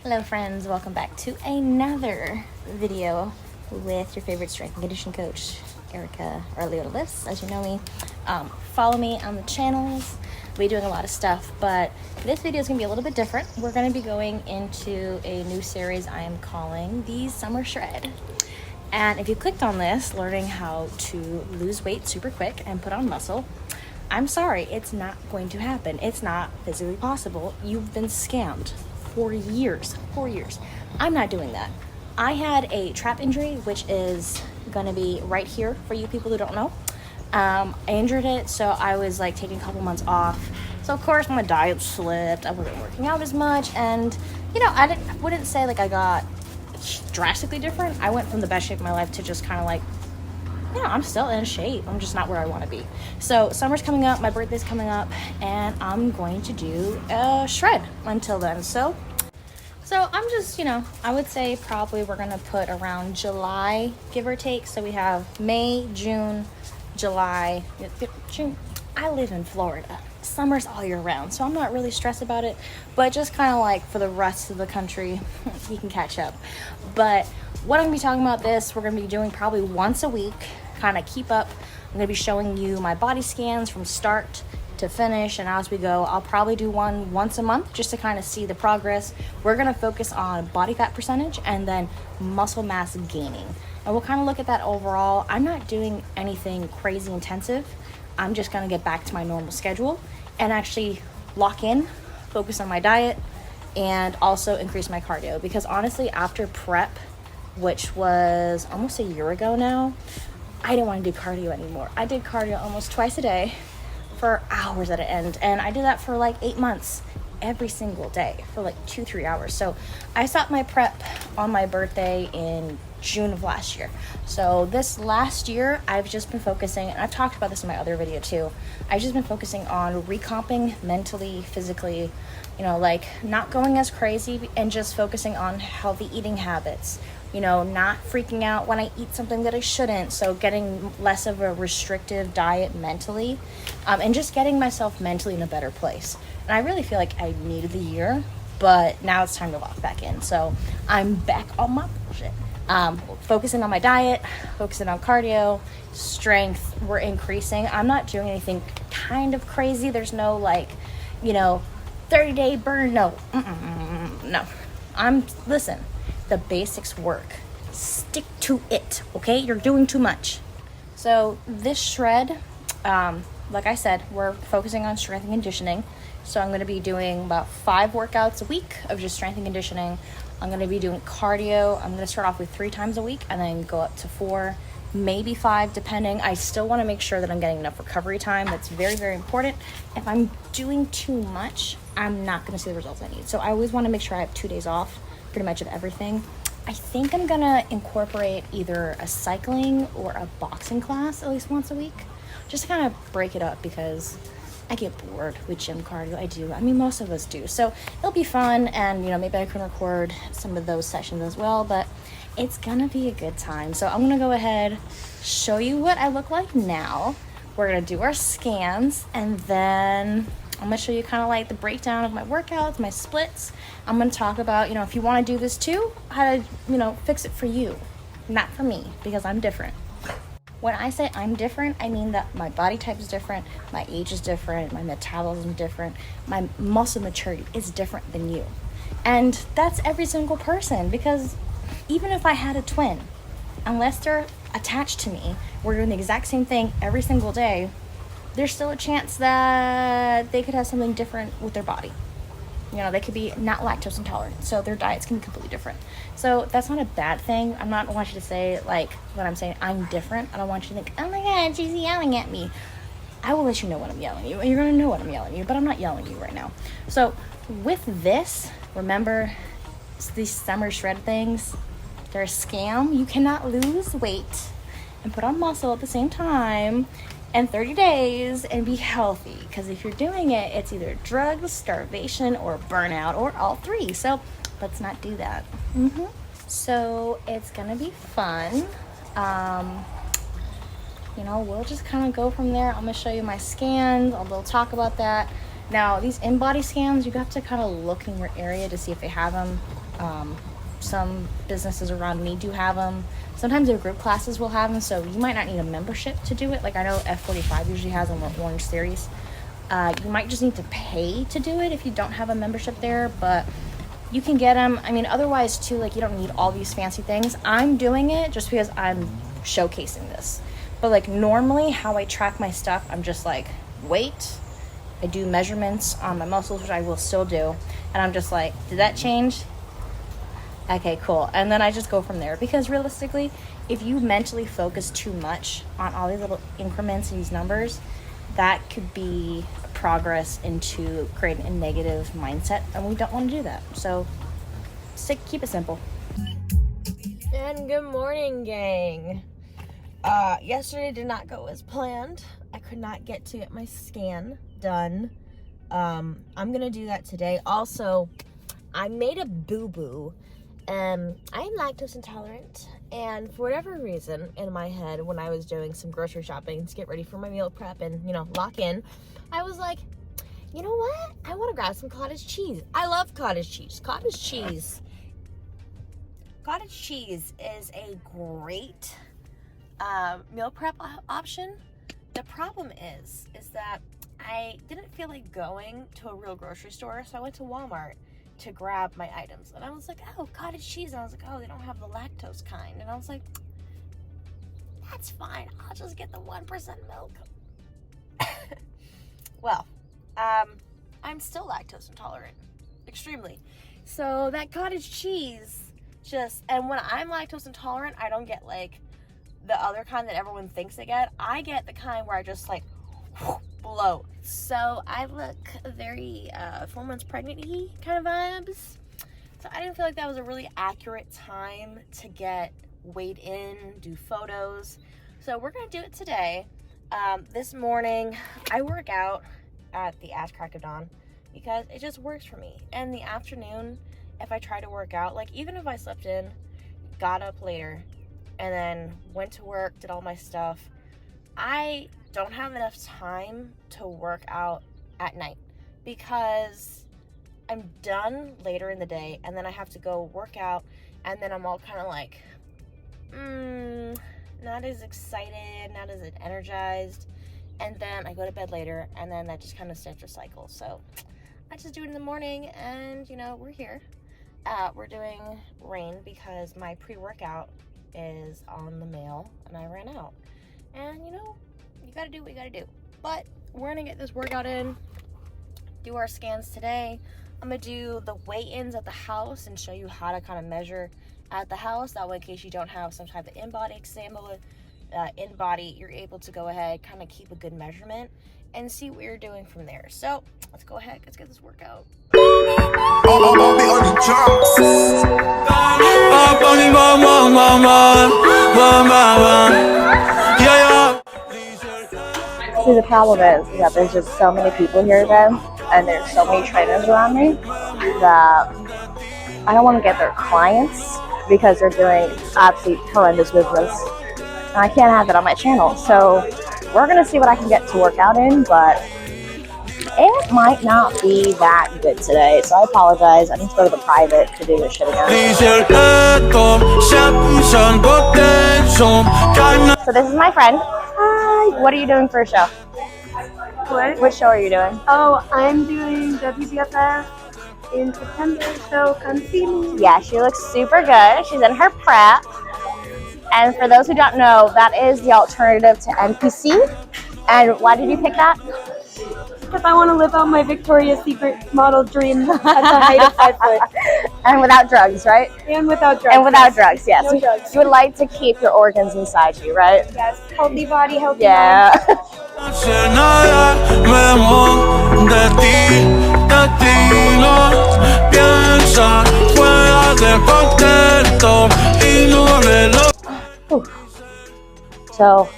Hello friends, welcome back to another video with your favorite strength and conditioning coach, Erica, or Leota Lifts, as you know me. Follow me on the channels. We're doing a lot of stuff, but this video is going to be a little bit different. We're going to be going into a new series I am calling the Summer Shred. And if you clicked on this, learning how to lose weight super quick and put on muscle, I'm sorry, it's not going to happen. It's not physically possible. You've been scammed for years. I'm not doing that. I had a trap injury, which is gonna be right here for you people who don't know. I injured it, so I was like taking a couple months off. So of course my diet slipped. I wasn't working out as much, and you know, I wouldn't say like I got drastically different. I went from the best shape of my life to just kind of like, you know, I'm still in shape. I'm just not where I want to be. So summer's coming up, my birthday's coming up, and I'm going to do a shred until then. So I'm just, you know, I would say probably we're going to put around July, give or take. So we have May, June, July, June. I live in Florida. Summer's all year round, so I'm not really stressed about it. But just kind of like for the rest of the country, you can catch up. But what I'm going to be talking about this, we're going to be doing probably once a week, kind of keep up. I'm going to be showing you my body scans from start to finish, and as we go, I'll probably do one once a month just to kind of see the progress. We're going to focus on body fat percentage and then muscle mass gaining. And we'll kind of look at that overall. I'm not doing anything crazy intensive. I'm just going to get back to my normal schedule and actually lock in, focus on my diet, and also increase my cardio. Because honestly, after prep, which was almost a year ago now, I didn't want to do cardio anymore. I did cardio almost twice a day for hours at an end, and I did that for like 8 months every single day for like 2-3 hours. So I stopped my prep on my birthday in June of last year. So this last year I've just been focusing, and I've talked about this in my other video too, I've just been focusing on recomping mentally, physically, you know, like not going as crazy and just focusing on healthy eating habits, you know, not freaking out when I eat something that I shouldn't. So getting less of a restrictive diet mentally, and just getting myself mentally in a better place. And I really feel like I needed the year, but now it's time to lock back in. So I'm back on my bullshit. Focusing on my diet, focusing on cardio, strength, we're increasing. I'm not doing anything kind of crazy. There's no like, you know, 30-day burn. No. Listen, the basics work. Stick to it, okay? You're doing too much. So this shred, like I said, we're focusing on strength and conditioning. So I'm going to be doing about 5 workouts a week of just strength and conditioning. I'm going to be doing cardio. I'm going to start off with 3 times a week and then go up to 4, maybe 5, depending. I still want to make sure that I'm getting enough recovery time. That's very, very important. If I'm doing too much, I'm not going to see the results I need. So I always want to make sure I have 2 days off, pretty much of everything. I think I'm going to incorporate either a cycling or a boxing class at least once a week, just to kind of break it up, because I get bored with gym cardio. I do. I mean, most of us do. So it'll be fun, and you know, maybe I can record some of those sessions as well, but it's gonna be a good time. So I'm gonna go ahead, show you what I look like now. We're gonna do our scans, and then I'm gonna show you kind of like the breakdown of my workouts, my splits. I'm gonna talk about, you know, if you want to do this too, how to, you know, fix it for you, not for me, because I'm different. When I say I'm different, I mean that my body type is different, my age is different, my metabolism is different, my muscle maturity is different than you. And that's every single person, because even if I had a twin, unless they're attached to me, we're doing the exact same thing every single day, there's still a chance that they could have something different with their body. You know, they could be not lactose intolerant, so their diets can be completely different. So that's not a bad thing. I don't want you to say, like, when I'm saying I'm different, I don't want you to think, oh my God, she's yelling at me. I will let you know when I'm yelling at you, and you're going to know when I'm yelling at you, but I'm not yelling at you right now. So with this, remember, these summer shred things, they're a scam. You cannot lose weight and put on muscle at the same time in 30 days and be healthy, because if you're doing it, it's either drugs, starvation, or burnout, or all 3. So let's not do that. So it's gonna be fun. You know, we'll just kind of go from there. I'm gonna show you my scans. We'll talk about that. Now, these in-body scans, you have to kind of look in your area to see if they have them. Some businesses around me do have them. Sometimes their group classes will have them, so you might not need a membership to do it. Like I know F45 usually has them, or Orange Series. You might just need to pay to do it if you don't have a membership there, but you can get them. I mean, otherwise too, like you don't need all these fancy things. I'm doing it just because I'm showcasing this. But like normally how I track my stuff, I'm just like, weight, I do measurements on my muscles, which I will still do. And I'm just like, did that change? Okay, cool. And then I just go from there. Because realistically, if you mentally focus too much on all these little increments and these numbers, that could be progress into creating a negative mindset. And we don't want to do that. So keep it simple. And good morning, gang. Yesterday did not go as planned. I could not get my scan done. I'm gonna do that today. Also, I made a boo-boo. I'm lactose intolerant, and for whatever reason in my head when I was doing some grocery shopping to get ready for my meal prep and, you know, lock in, I was like, you know what? I want to grab some cottage cheese. I love cottage cheese. Cottage cheese is a great meal prep option. The problem is that I didn't feel like going to a real grocery store, so I went to Walmart to grab my items. And I was like, oh, cottage cheese. And I was like, oh, they don't have the lactose kind. And I was like, that's fine. I'll just get the 1% milk. Well, I'm still lactose intolerant. Extremely. So that cottage cheese and when I'm lactose intolerant, I don't get like the other kind that everyone thinks they get. I get the kind where I just like bloat. So I look very 4 months pregnant-y kind of vibes. So I didn't feel like that was a really accurate time to get weighed in, do photos. So we're gonna do it today. This morning I work out at the ass crack of dawn because it just works for me. And the afternoon, if I try to work out, like even if I slept in, got up later, and then went to work, did all my stuff, I don't have enough time to work out at night because I'm done later in the day and then I have to go work out and then I'm all kind of like, not as excited, not as energized, and then I go to bed later and then that just kind of starts a cycle. So I just do it in the morning and, you know, we're here. We're doing rain because my pre-workout is on the mail and I ran out. And, you know, you gotta do what you gotta do. But we're gonna get this workout in, do our scans today. I'm gonna do the weigh-ins at the house and show you how to kind of measure at the house. That way, in case you don't have some type of in-body exam, in-body, you're able to go ahead, kind of keep a good measurement and see what you're doing from there. So let's go ahead, let's get this workout. See, the problem is that there's just so many people here today, and there's so many trainers around me that I don't want to get their clients because they're doing absolute horrendous business. And I can't have that on my channel. So we're going to see what I can get to work out in, but it might not be that good today. So I apologize. I need to go to the private to do this shit again. So this is my friend. Hi. What are you doing for a show? What? Which show are you doing? Oh, I'm doing WBFF in September, so come see me. Yeah, she looks super good. She's in her prep. And for those who don't know, that is the alternative to NPC. And why did you pick that? Because I want to live out my Victoria's Secret model dream at the height of 5 foot. And without drugs, right? And without drugs. And without drugs, yes. No drugs. You would like to keep your organs inside you, right? Yes. Healthy body, healthy mind. So,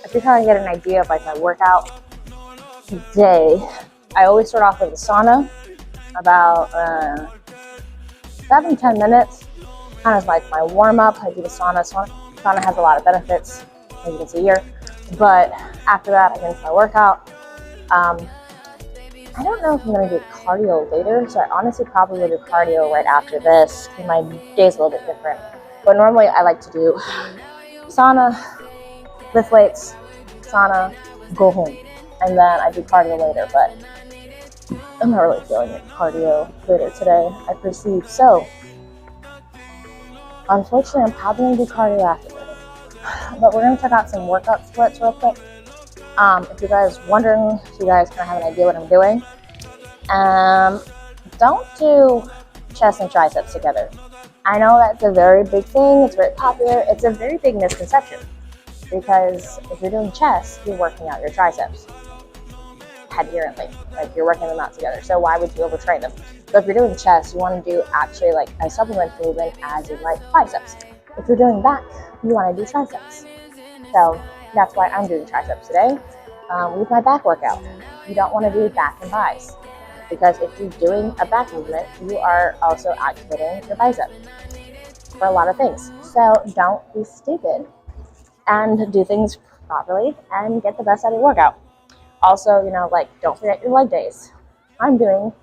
if you're trying to get an idea of like my workout day, I always start off with a sauna, about 7-10 minutes, kind of like my warm up. I do the sauna. Sauna has a lot of benefits, as you can see here. But after that, I get into my workout. I don't know if I'm going to do cardio later, so I honestly probably will do cardio right after this because my day's a little bit different. But normally I like to do sauna, lift weights, sauna, go home, and then I do cardio later, but I'm not really feeling it cardio later today, I perceive. So, unfortunately, I'm probably going to do cardio after this. But we're going to check out some workout splits real quick. If you guys are wondering, if you guys kind of have an idea what I'm doing, don't do chest and triceps together. I know that's a very big thing. It's very popular. It's a very big misconception because if you're doing chest, you're working out your triceps adherently, like you're working them out together. So why would you overtrain them? So if you're doing chest, you want to do actually like a supplement movement as in like biceps. If you're doing back, you want to do triceps. So that's why I'm doing triceps today with my back workout. You don't want to do back and biceps because if you're doing a back movement, you are also activating your bicep for a lot of things. So don't be stupid and do things properly and get the best out of your workout. Also, like don't forget your leg days. I'm doing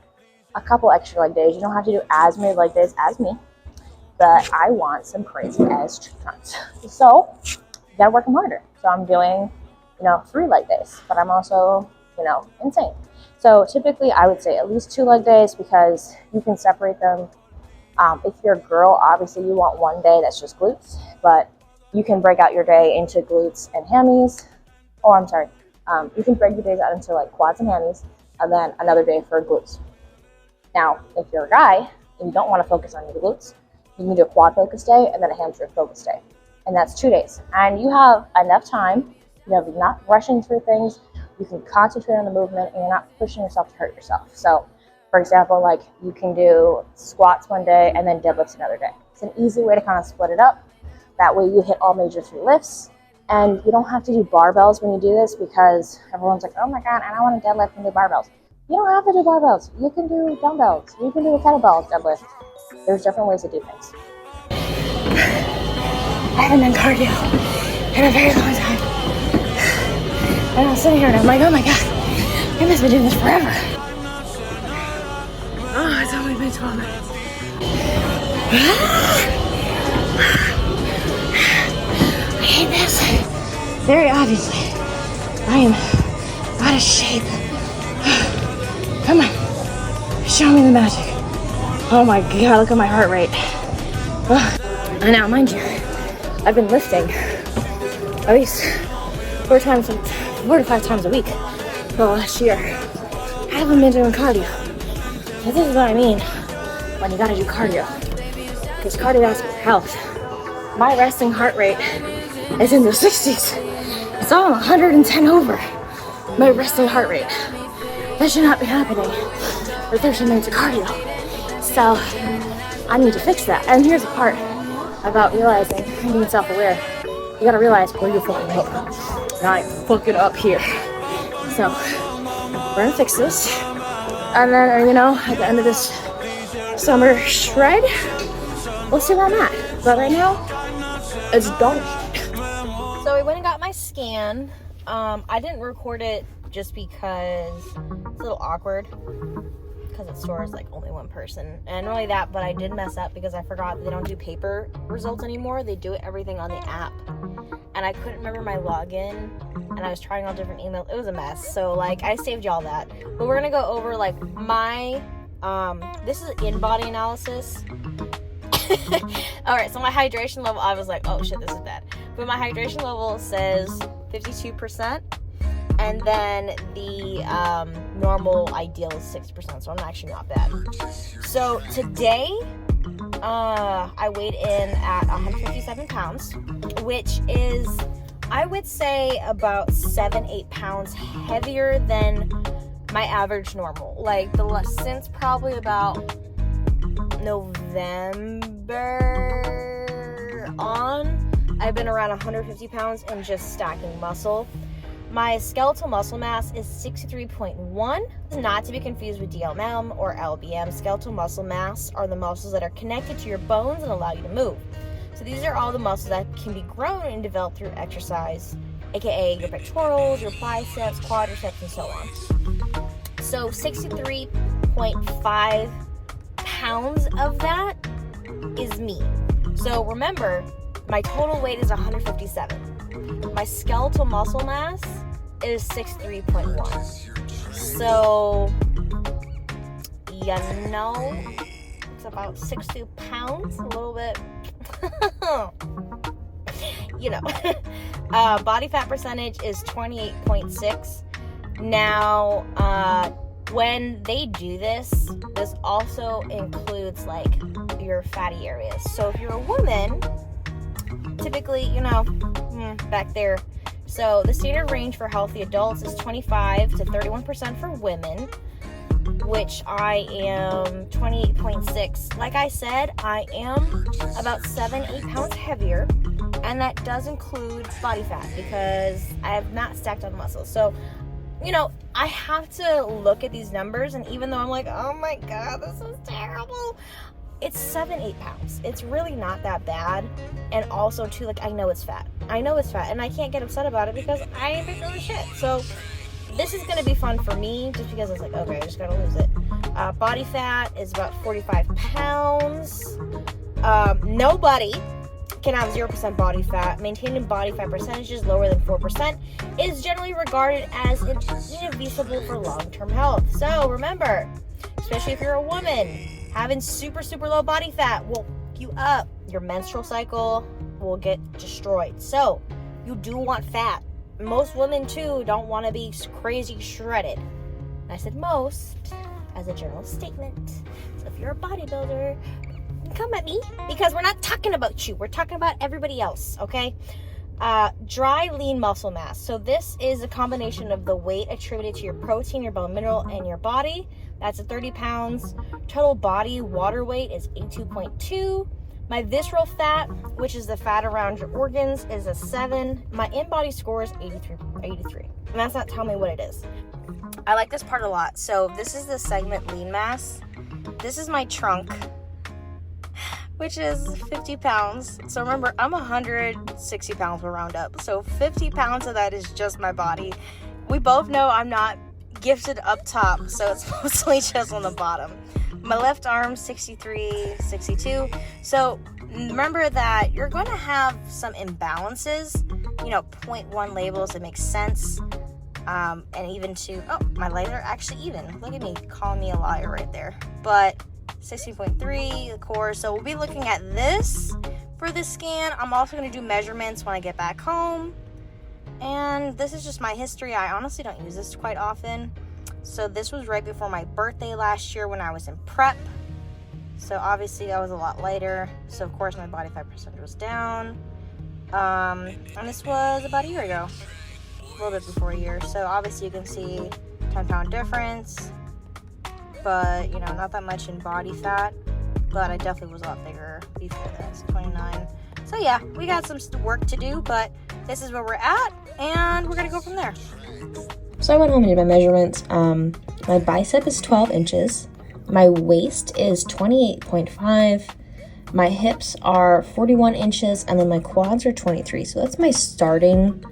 a couple extra leg days. You don't have to do as many leg days as me, but I want some crazy ass tons. So you gotta work them harder. So I'm doing, 3 leg days, but I'm also, insane. So typically I would say at least 2 leg days because you can separate them. If you're a girl, obviously you want one day that's just glutes, but you can break out your day into glutes and hammies. You can break your days out into like quads and hammies, and then another day for glutes. Now, if you're a guy and you don't want to focus on your glutes, you can do a quad focus day and then a hamstring focus day. And that's 2 days. And you have enough time, you're not rushing through things, you can concentrate on the movement and you're not pushing yourself to hurt yourself. So, for example, like you can do squats one day and then deadlifts another day. It's an easy way to kind of split it up. That way you hit all major 3 lifts. And you don't have to do barbells when you do this because everyone's like, oh my God, I don't want to deadlift and do barbells. You don't have to do barbells. You can do dumbbells. You can do a kettlebell deadlift. There's different ways to do things. I haven't done cardio in a very long time. And I'm sitting here and I'm like, oh my God, I must be doing this forever. Oh, it's only been 12 minutes. I hate this. Very obviously, I am out of shape. Come on, show me the magic. Oh my God, look at my heart rate. And now, mind you, I've been lifting at least 4 to 5 times a week for the last year. I haven't been doing cardio. So this is what I mean when you gotta do cardio. Because cardio is for health. My resting heart rate is in the 60s. It's all 110 over my resting heart rate. That should not be happening for 13 minutes of cardio. So I need to fix that. And here's the part about realizing and being self-aware. You gotta realize where you're fucking up. And I'm fucking up here. So we're gonna fix this. And then, at the end of this summer shred, we'll see where I'm at. But right now, it's done. So we went and got my scan. I didn't record it just because it's a little awkward because it stores like only one person, and not only that, but I did mess up because I forgot they don't do paper results anymore. They do everything on the app, and I couldn't remember my login, and I was trying all different emails. It was a mess. So like I saved y'all that, but we're gonna go over like my this is an in-body analysis. All right, so my hydration level, I was like, oh shit, this is bad. But my hydration level says 52%, and then the normal ideal is 60%, so I'm actually not bad. So today, I weighed in at 157 pounds, which is, I would say, about 7-8 pounds heavier than my average normal. Like since probably about November on, I've been around 150 pounds and just stacking muscle. My skeletal muscle mass is 63.1, not to be confused with DLM or LBM. Skeletal muscle mass are the muscles that are connected to your bones and allow you to move. So these are all the muscles that can be grown and developed through exercise aka your pectorals, your biceps, quadriceps, and so on. So 63.5 pounds of that is me. So remember, my total weight is 157. My skeletal muscle mass is 63.1. So, you know, it's about 60 pounds, a little bit, you know. Body fat percentage is 28.6. Now, when they do this also includes like your fatty areas. So if you're a woman, typically, you know, back there. So the standard range for healthy adults is 25 to 31% for women, which I am 28.6. Like I said, I am about 7-8 pounds heavier, and that does include body fat because I have not stacked on muscle. So, you know, I have to look at these numbers, and even though I'm like, oh my God, this is terrible, it's 7-8 pounds. It's really not that bad. And also too, like, I know it's fat, and I can't get upset about it because I ain't big as shit. So this is gonna be fun for me just because it's like, okay, I just gotta lose it. Body fat is about 45 pounds. Nobody can have 0% body fat. Maintaining body fat percentages lower than 4% is generally regarded as inadvisable for long-term health. So remember, especially if you're a woman, having super low body fat will fuck you up. Your menstrual cycle will get destroyed. So you do want fat. Most women too don't want to be crazy shredded. And I said most as a general statement. So if you're a bodybuilder, come at me, because we're not talking about you. We're talking about everybody else, okay? Dry lean muscle mass. So this is a combination of the weight attributed to your protein, your bone mineral, and your body. That's at 30 pounds. Total body water weight is 82.2. My visceral fat, which is the fat around your organs, is a 7. My in-body score is 83. And that's not telling me what it is. I like this part a lot. So this is the segment lean mass. This is my trunk, which is 50 pounds. So remember, I'm 160 pounds, we'll round up. So 50 pounds of that is just my body. We both know I'm not gifted up top, so it's mostly just on the bottom. My left arm, 63, 62. So remember that you're going to have some imbalances, you know, 0.1 labels, it makes sense. And even to, oh, my legs are actually even. Look at me calling me a liar right there. But 16.3, the core. So we'll be looking at this for this scan. I'm also going to do measurements when I get back home. And this is just my history. I honestly don't use this quite often. So this was right before my birthday last year when I was in prep. So obviously I was a lot lighter. So of course my body fat percentage was down. And this was about a year ago. A little bit before a year. So obviously you can see 10-pound difference. But, you know, not that much in body fat. But I definitely was a lot bigger before this, 29. So yeah, we got some work to do, but this is where we're at, and we're gonna go from there. So I went home and did my measurements. My bicep is 12 inches. My waist is 28.5. My hips are 41 inches, and then my quads are 23. So that's my starting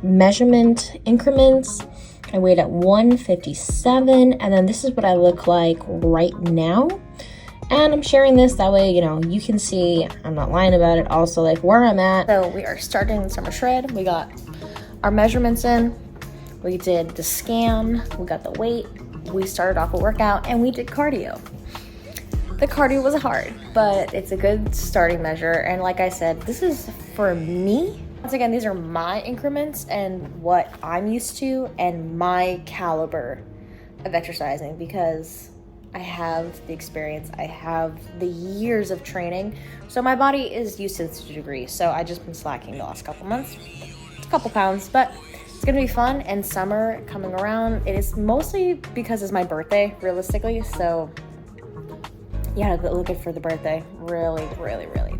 measurement increments. I weighed at 157, and then this is what I look like right now. And I'm sharing this that way, you know, you can see I'm not lying about it. Also, like, where I'm at. So we are starting the summer shred. We got our measurements in. We did the scan. We got the weight. We started off a workout, and we did cardio. The cardio was hard, but it's a good starting measure. And like I said, this is for me. Once again, these are my increments and what I'm used to and my caliber of exercising, because I have the experience, I have the years of training, so my body is used to this to a degree. So I just been slacking the last couple months, a couple pounds, but it's gonna be fun. And summer coming around, it is mostly because it's my birthday, realistically. So yeah, looking for the birthday, really.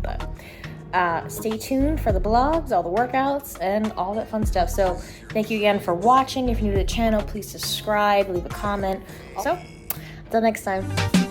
But stay tuned for the vlogs, all the workouts, and all that fun stuff. So thank you again for watching. If you're new to the channel, please subscribe, leave a comment. So until next time.